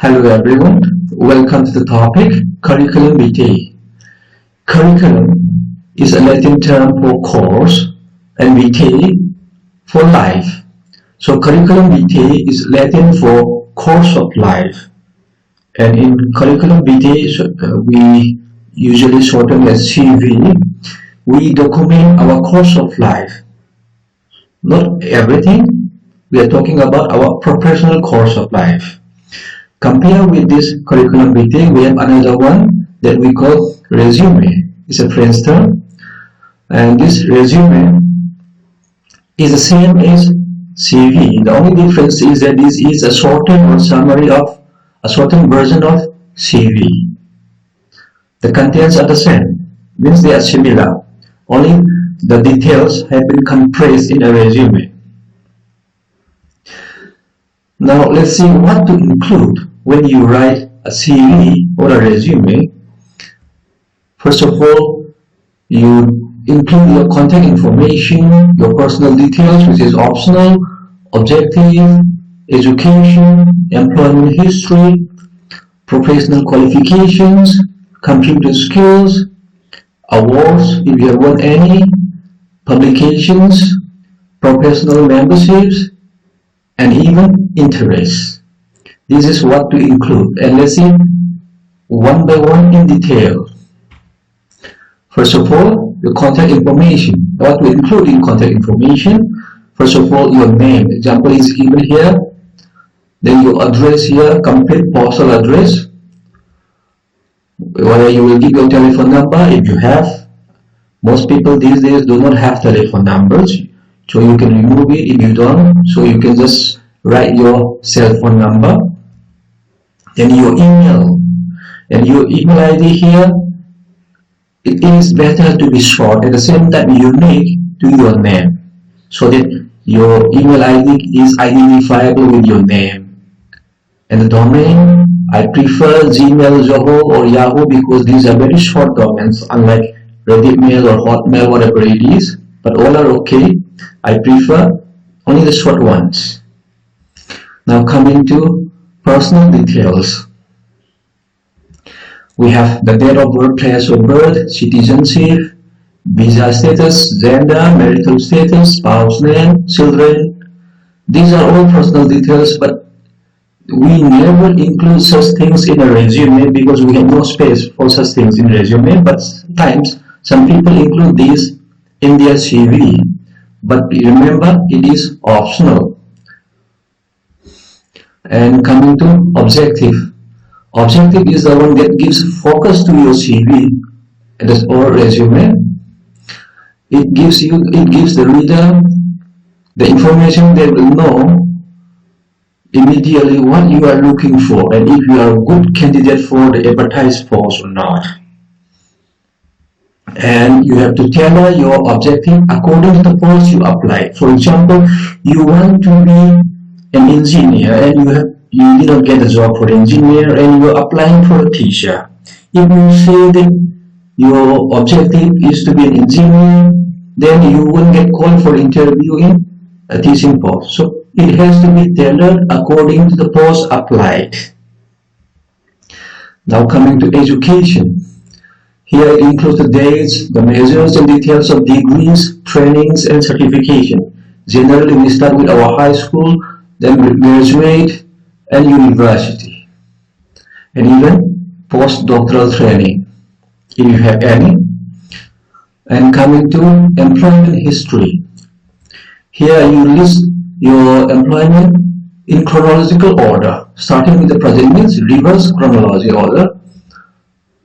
Hello everyone, welcome to the topic Curriculum Vitae. Curriculum is a Latin term for course and vitae for life. So curriculum vitae is Latin for course of life. And in curriculum vitae, we usually shorten as CV, we document our course of life. Not everything, we are talking about our professional course of life. Compare with this curriculum vitae, we have another one that we call resume. It's a French term, and this resume is the same as CV. The only difference is that this is a shortened or summary of a shortened version of CV. The contents are the same, means they are similar. Only the details have been compressed in a resume. Now let's see what to include when you write a CV or a resume. First of all, you include your contact information, your personal details, which is optional, objective, education, employment history, professional qualifications, computer skills, awards if you have won any, publications, professional memberships, and even interests. This is what to include, and let's see one by one in detail. First of all, your contact information. What to include in contact information? First of all, your name. Example is given here. Then your address here, complete postal address. Whether you will give your telephone number if you have. Most people these days do not have telephone numbers, so you can remove it if you don't. So you can just write your cell phone number. Then your email, and your email ID here, it is better to be short, at the same time unique to your name, so that your email ID is identifiable with your name. And the domain, I prefer Gmail, Zoho or Yahoo because these are very short domains, unlike Reddit Mail or Hotmail, whatever it is, but all are okay. I prefer only the short ones. Now coming to personal details. We have the date of birth, place of birth, citizenship, visa status, gender, marital status, spouse name, children. These are all personal details, but we never include such things in a resume because we have no space for such things in resume. But sometimes some people include these in their CV. But remember, it is optional. And coming to objective. Objective is the one that gives focus to your CV or resume. It gives the reader the information they will know immediately what you are looking for and if you are a good candidate for the advertised post or not. And you have to tailor your objective according to the post you apply. For example, you want to be an engineer and you did not get a job for engineer and you are applying for a teacher. If you say that your objective is to be an engineer, then you won't get called for interview in a teaching post. So it has to be tailored according to the post applied. Now coming to education. Here it includes the dates, the measures and details of degrees, trainings and certification. Generally we start with our high school, then graduate and university, and even postdoctoral training if you have any. And coming to employment history. Here you list your employment in chronological order, starting with the present means reverse chronology order.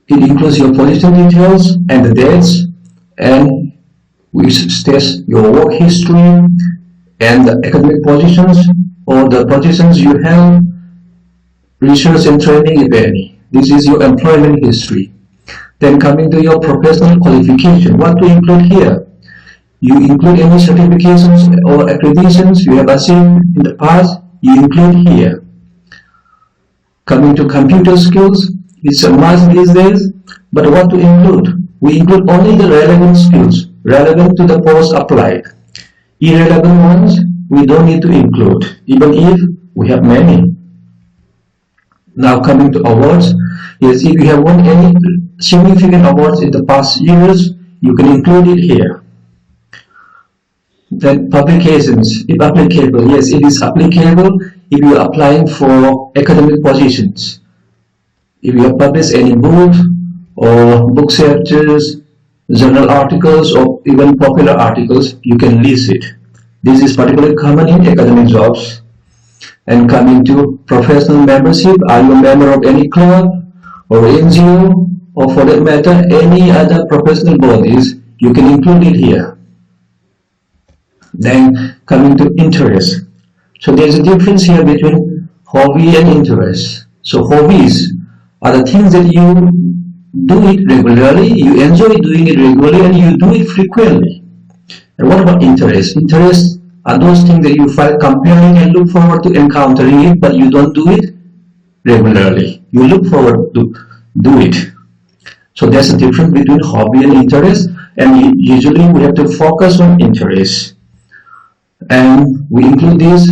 It includes your position details and the dates, and which states your work history and the academic positions or the positions you have, research and training if any. This is your employment history. Then coming to your professional qualification, what to include here? You include any certifications or accreditations you have achieved in the past, you include here. Coming to computer skills, it's a must these days, but what to include? We include only the relevant skills, relevant to the post applied. Irrelevant ones, we don't need to include, even if we have many. Now coming to awards, yes, if you have won any significant awards in the past years, you can include it here. Then publications, if applicable, yes, it is applicable if you are applying for academic positions. If you have published any book or book chapters, journal articles, or even popular articles, you can list it. This is particularly common in academic jobs. And coming to professional membership, are you a member of any club or NGO, or for that matter, any other professional bodies, you can include it here. Then coming to interest. So there's a difference here between hobby and interest. So hobbies are the things that you do it regularly, you enjoy doing it regularly, and you do it frequently. And what about interest? Interests are those things that you find compelling and look forward to encountering it, but you don't do it regularly. You look forward to do it. So there's a difference between hobby and interest, and usually we have to focus on interest. And we include this.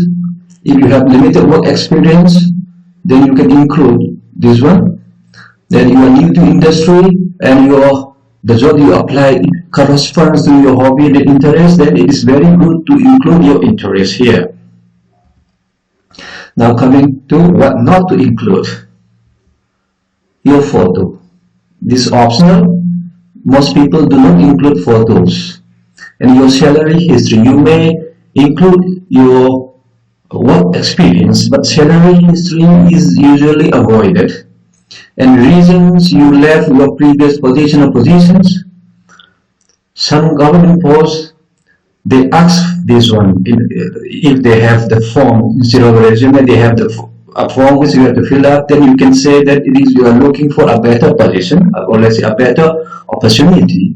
If you have limited work experience, then you can include this one. Then you are new to industry and the job you apply corresponds to your hobby and interest, then it is very good to include your interest here. Now coming to what not to include. Your photo. This is optional. Most people do not include photos. And your salary history. You may include your work experience, but salary history is usually avoided. And reasons you left your previous position or positions. Some government posts, they ask this one, if they have the form instead of a resume, they have a form which you have to fill up. Then you can say that it is you are looking for a better position, or let's say a better opportunity.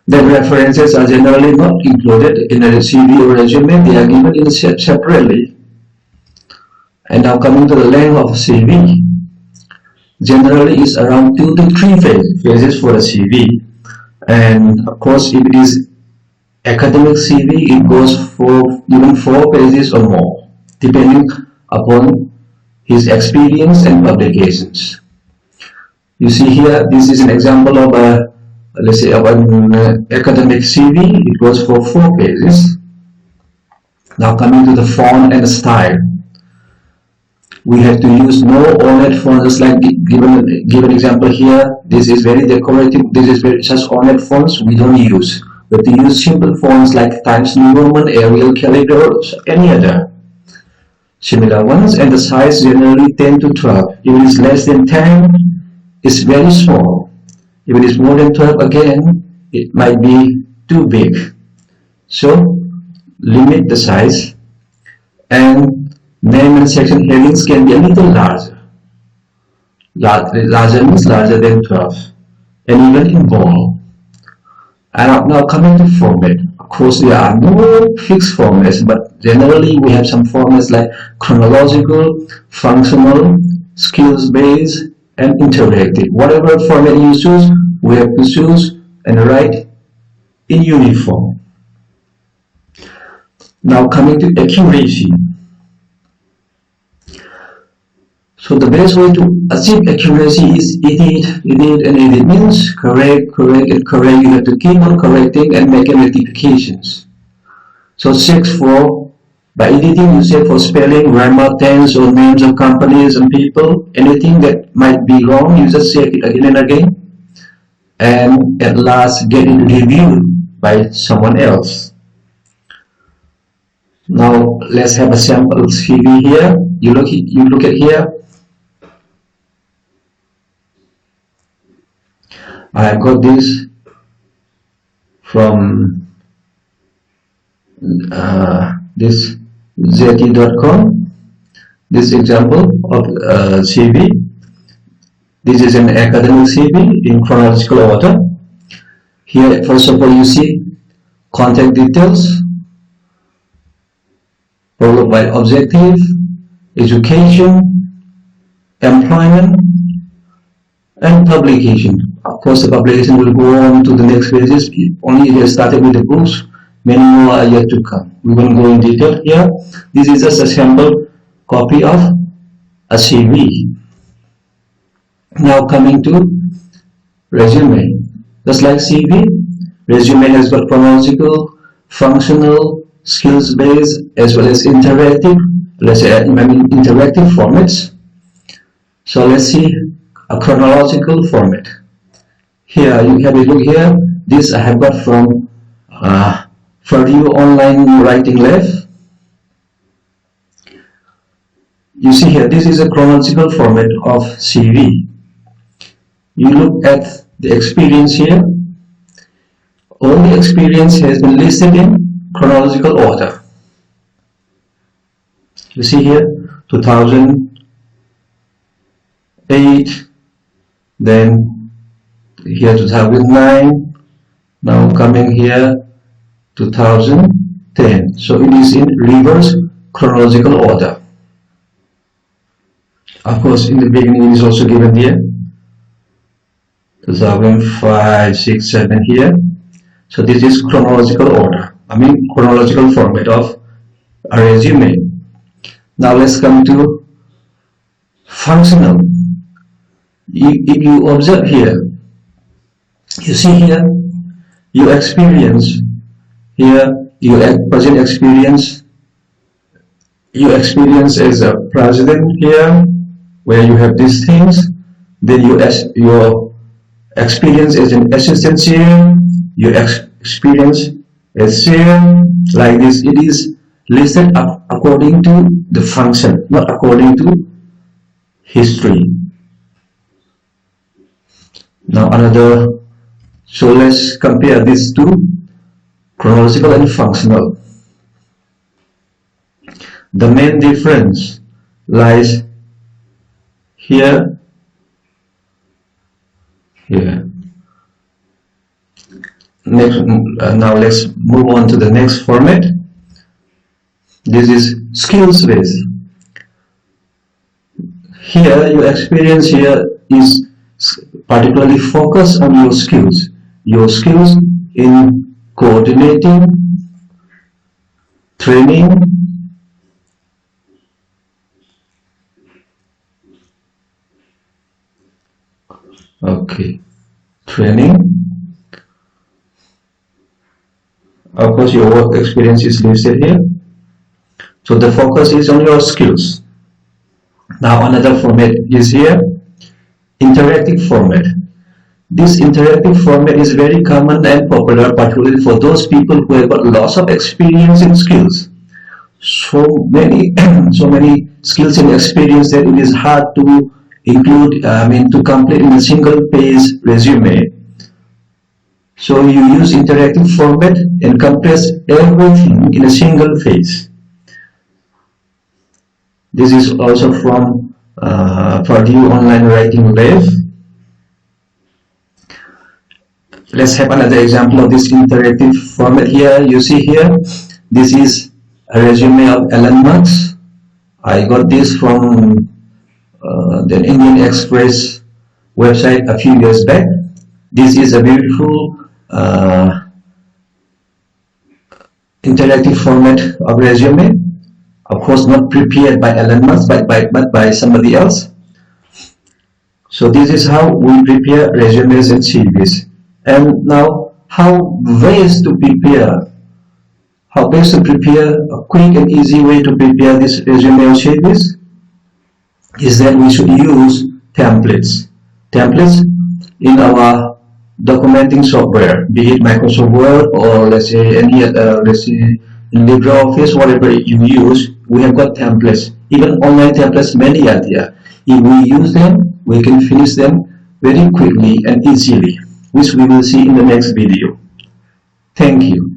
The references are generally not included in a CV or resume, they are given in separately. And now coming to the length of CV. Generally is around 2 to 3 phases for a CV. And of course, if it is academic CV, it goes for even 4 pages or more, depending upon his experience and publications. You see here, this is an example of a, let's say, of an academic CV. It goes for 4 pages. Now coming to the font and the style. We have to use no ornate fonts, just like given example here. This is very decorative. This is very just ornate fonts we don't use. We have to use simple fonts like Times New Roman, Arial, Calibri, or any other similar ones. And the size generally 10 to 12. If it is less than 10, it's very small. If it is more than 12, again, it might be too big. So limit the size. And name and section headings can be a little larger. Larger means larger than 12, and even in bold. And now coming to format. Of course, there are no fixed formats, but generally we have some formats like chronological, functional, skills-based, and interactive. Whatever format you choose, we have to choose and write in uniform. Now coming to accuracy. So the best way to achieve accuracy is edit, and edit means correct, and correct. You have to keep on correcting and making rectifications. So check for, by editing you check for spelling, grammar, tense, or names of companies and people. Anything that might be wrong, you just check it again and again. And at last get it reviewed by someone else. Now let's have a sample CV here. You look at here. I have got this from this zt.com. This example of CV. This is an academic CV in chronological order. Here, first of all, you see contact details, followed by objective, education, employment, and publication. Of course, the publication will go on to the next pages. Only they started with the books. Many more are yet to come. We won't go in detail here. This is just a sample copy of a CV. Now coming to resume. Just like CV, resume has got chronological, functional, skills-based, as well as interactive, interactive formats. So let's see a chronological format. Here you have a look here. This I have got from Vitae online writing lab. You see here, this is a chronological format of CV. You look at the experience here. All the experience has been listed in chronological order. You see here, 2008, then here 2009, now coming here 2010. So it is in reverse chronological order. Of course, in the beginning it is also given here 2005, 6, 7 here. So this is chronological order. Chronological format of a resume. Now let's come to functional. If you observe here, you see here, your experience, here your present experience, your experience as a president here, where you have these things, then your experience as an assistant CM, your experience as CM, like this. It is listed up according to the function, not according to history. Now so let's compare these two, chronological and functional. The main difference lies here. Next, now let's move on to the next format. This is skills based. Here your experience here is particularly focused on your skills in coordinating, training, training. Of course, your work experience is listed here. So the focus is on your skills. Now another format is here, interactive format. This interactive format is very common and popular, particularly for those people who have got lots of experience in skills. So many skills and experience that it is hard to include, to complete in a single page resume. So you use interactive format and compress everything in a single page. This is also from Vitae online writing lab. Let's have another example of this interactive format here. You see here, this is a resume of Elon Musk. I got this from the Indian Express website a few years back. This is a beautiful interactive format of resume. Of course, not prepared by Elon Musk, but by somebody else. So this is how we prepare resumes and CVs. And now, how best to prepare a quick and easy way to prepare this resume or CVs is that we should use templates. Templates in our documenting software, be it Microsoft Word or let's say any other, in LibreOffice, whatever you use, we have got templates. Even online templates, many are there. If we use them, we can finish them very quickly and easily, which we will see in the next video. Thank you.